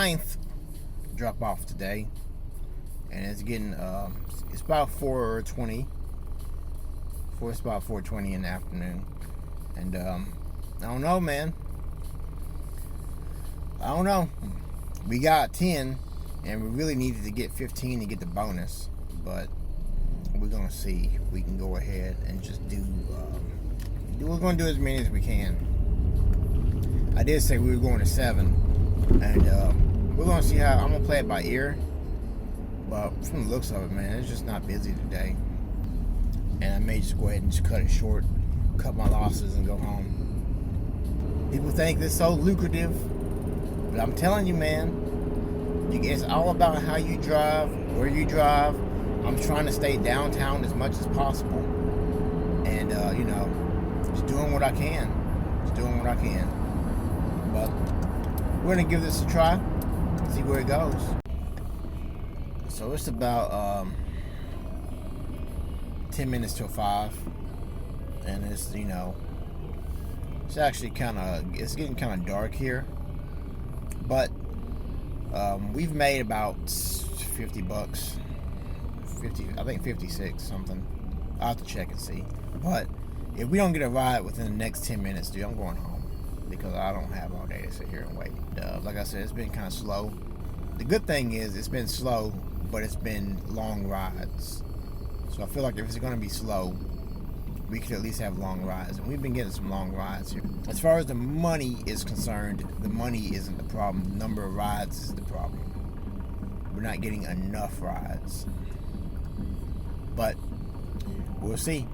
9th drop off today, and it's getting it's about 4:20. It's about 4:20 in the afternoon, and I don't know, man. I don't know. We got 10, and we really needed to get 15 to get the bonus, but we're gonna see if we can go ahead and just do. We're gonna do as many as we can. I did say we were going to 7, and we're gonna see how. I'm gonna play it by ear, but from the looks of it, man, it's just not busy today, and I may just go ahead and just cut it short, cut my losses, and go home. People think this is so lucrative, but I'm telling you, man, it's all about how you drive, where you drive. I'm trying to stay downtown as much as possible, and just doing what I can. But we're gonna give this a try and see where it goes. So it's about 10 minutes till 5, and it's it's actually it's getting kind of dark here, but we've made about $50. I think 56 something. I'll have to check and see. But if we don't get a ride within the next 10 minutes, dude, I'm going home, because I don't have all day to sit here and wait. Like I said, it's been kind of slow. The good thing is it's been slow, but it's been long rides. So I feel like if it's going to be slow, we could at least have long rides. And we've been getting some long rides here. As far as the money is concerned, the money isn't the problem. The number of rides is the problem. We're not getting enough rides. But we'll see.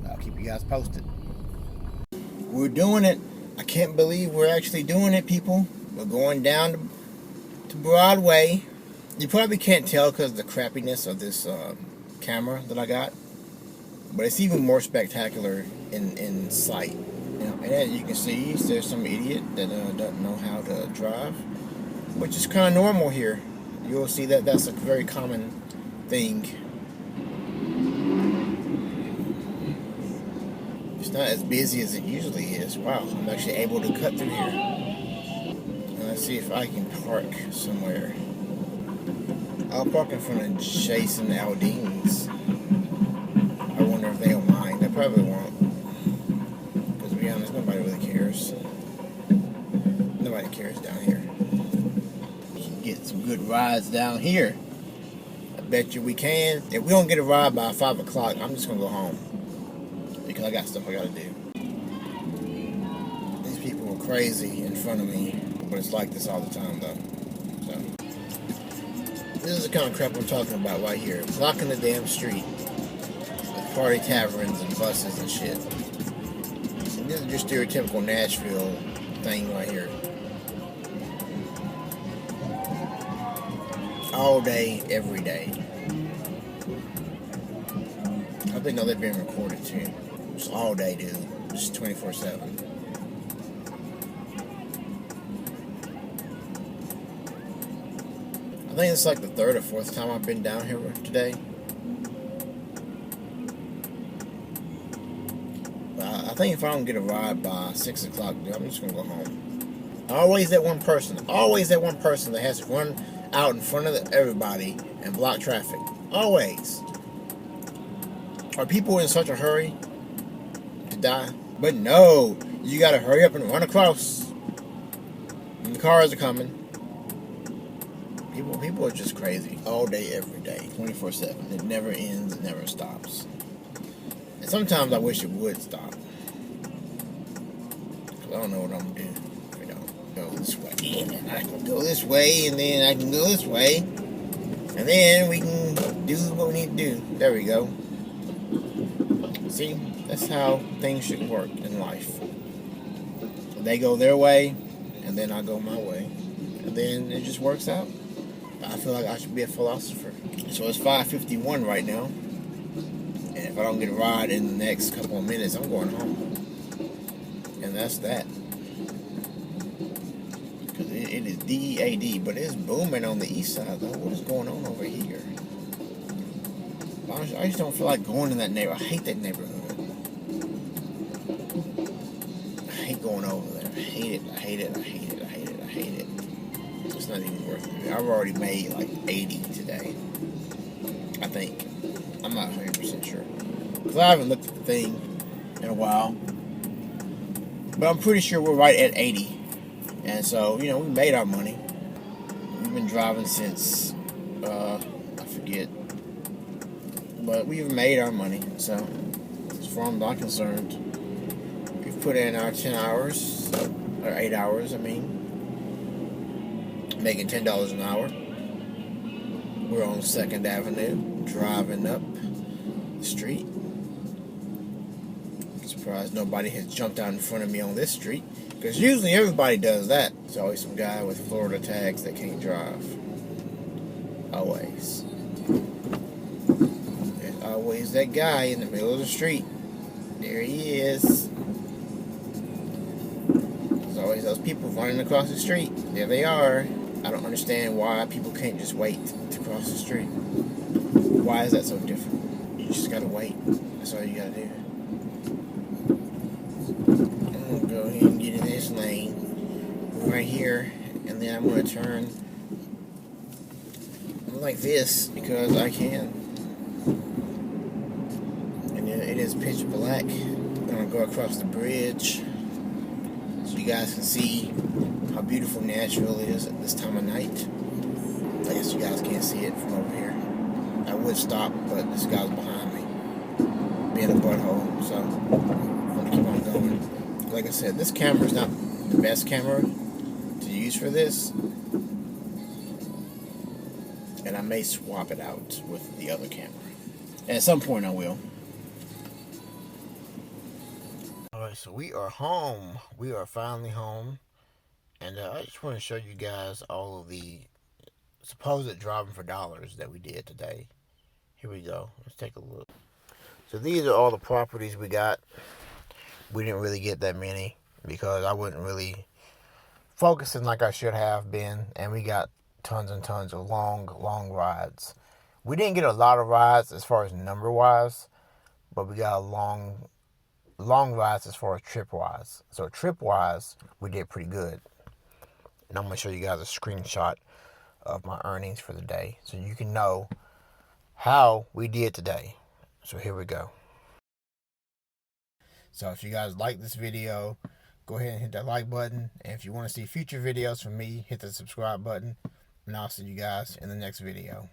I'll keep you guys posted. We're doing it. I can't believe we're actually doing it, people. We're going down to Broadway. You probably can't tell because of the crappiness of this camera that I got, but it's even more spectacular in sight. And as you can see, there's some idiot that doesn't know how to drive, which is kind of normal here. You'll see that that's a very common thing. It's not as busy as it usually is. Wow, I'm actually able to cut through here. And let's see if I can park somewhere. I'll park in front of Jason Aldean's. I wonder if they'll mind. They probably won't. Because to be honest, nobody really cares. Nobody cares down here. We can get some good rides down here. I bet you we can. If we don't get a ride by 5 o'clock, I'm just going to go home, because I got stuff I got to do. These people are crazy in front of me, but it's like this all the time, though. So, this is the kind of crap I'm talking about right here. Blocking the damn street with party taverns and buses and shit. And this is your stereotypical Nashville thing right here. All day, every day. I think they're being recorded too. Just all day, dude. Just 24/7. I think it's like the 3rd or 4th time I've been down here today. But I think if I don't get a ride by 6 o'clock, dude, I'm just gonna go home. Always that one person that has to run out in front of everybody and block traffic. Always. Are people in such a hurry to die? But no, you gotta hurry up and run across. And the cars are coming. People are just crazy. All day, every day. 24/7. It never ends, it never stops. And sometimes I wish it would stop. Because I don't know what I'm gonna do. Go this way. And I can go this way, and then I can go this way. And then we can do what we need to do. There we go. See, that's how things should work in life. They go their way, and then I go my way. And then it just works out. I feel like I should be a philosopher. So it's 5:51 right now. And if I don't get a ride in the next couple of minutes, I'm going home. And that's that. Because it is DEAD, but it's booming on the east side, though. What is going on over here? I just don't feel like going in that neighborhood. I hate that neighborhood. I hate going over there. I hate it. not even worth it. I've already made like 80 today. I think. I'm not 100% sure. Because I haven't looked at the thing in a while. But I'm pretty sure we're right at 80. And so, we made our money. We've been driving since, I forget. But we've made our money. So, as far as I'm concerned, we've put in our 10 hours, or 8 hours, making $10 an hour. We're on 2nd Avenue, driving up the street. Surprised nobody has jumped out in front of me on this street, because usually everybody does that. There's always some guy with Florida tags that can't drive. Always. There's always that guy in the middle of the street. There he is. There's always those people running across the street. There they are. I don't understand why people can't just wait to cross the street. Why is that so different? You just gotta wait. That's all you gotta do. I'm gonna go ahead and get in this lane right here, and then I'm gonna turn like this because I can. And then it is pitch black. I'm gonna go across the bridge so you guys can see how beautiful Nashville is at this time of night. I guess you guys can't see it from over here. I would stop, but this guy's behind me, being a butthole, so I'm gonna keep on going. Like I said, this camera is not the best camera to use for this, and I may swap it out with the other camera. And at some point I will. Alright, so we are home. We are finally home. And I just want to show you guys all of the supposed driving for dollars that we did today. Here we go. Let's take a look. So these are all the properties we got. We didn't really get that many because I wasn't really focusing like I should have been. And we got tons and tons of long rides. We didn't get a lot of rides as far as number-wise, but we got a long rides as far as trip-wise. So trip-wise, we did pretty good. And I'm going to show you guys a screenshot of my earnings for the day so you can know how we did today. So here we go. So if you guys like this video, go ahead and hit that like button. And if you want to see future videos from me, hit the subscribe button. And I'll see you guys in the next video.